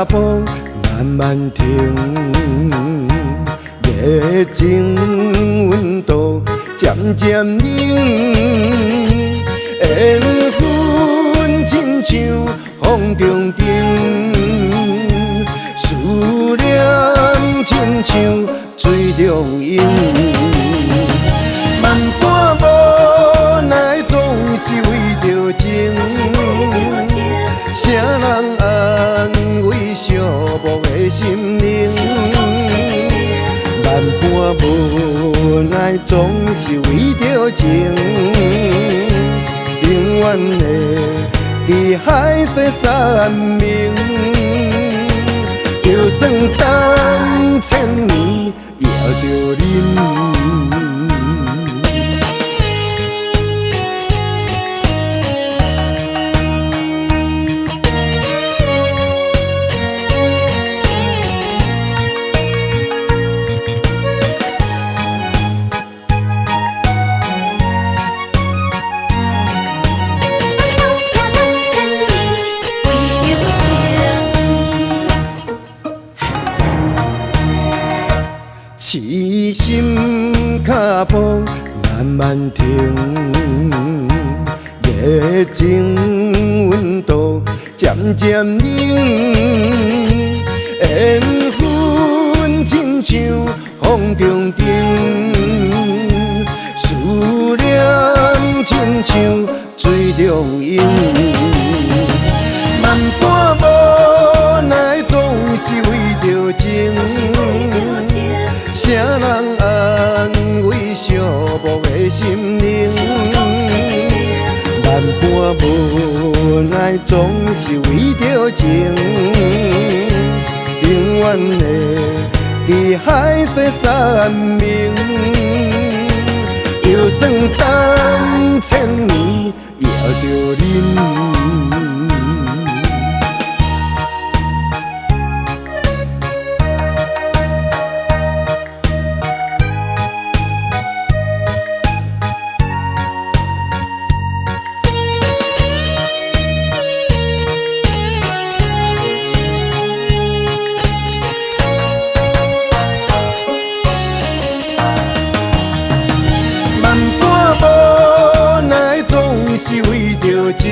脚步慢慢停，热情温度渐渐冷。缘分亲像风中灯，思念亲像水中影。万般无奈，总是为着情。啥人安慰寂寞的心灵？万般无奈，总是为着情。永远的伫海誓山盟，就算等千年，也着忍。痴心脚步慢慢停，热情温度渐渐冷。缘分亲像风中灯，思念亲像水中影。万般无奈，总是为着情。啥人安慰寂寞的心灵？万般无奈，总是为着情。永远的伫海誓山盟，就算等千年，也着忍。万般无奈，总是为着情。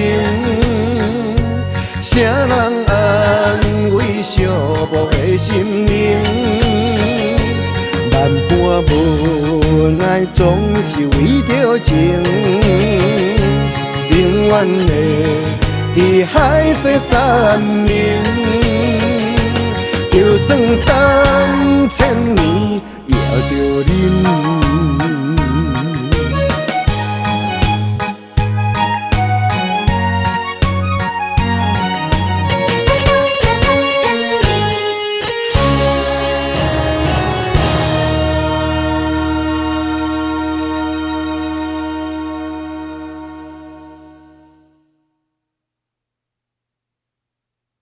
啥人安慰寂寞的心灵？万般无奈，总是为着情。永远的伫海誓山盟，就算等千年，也着忍。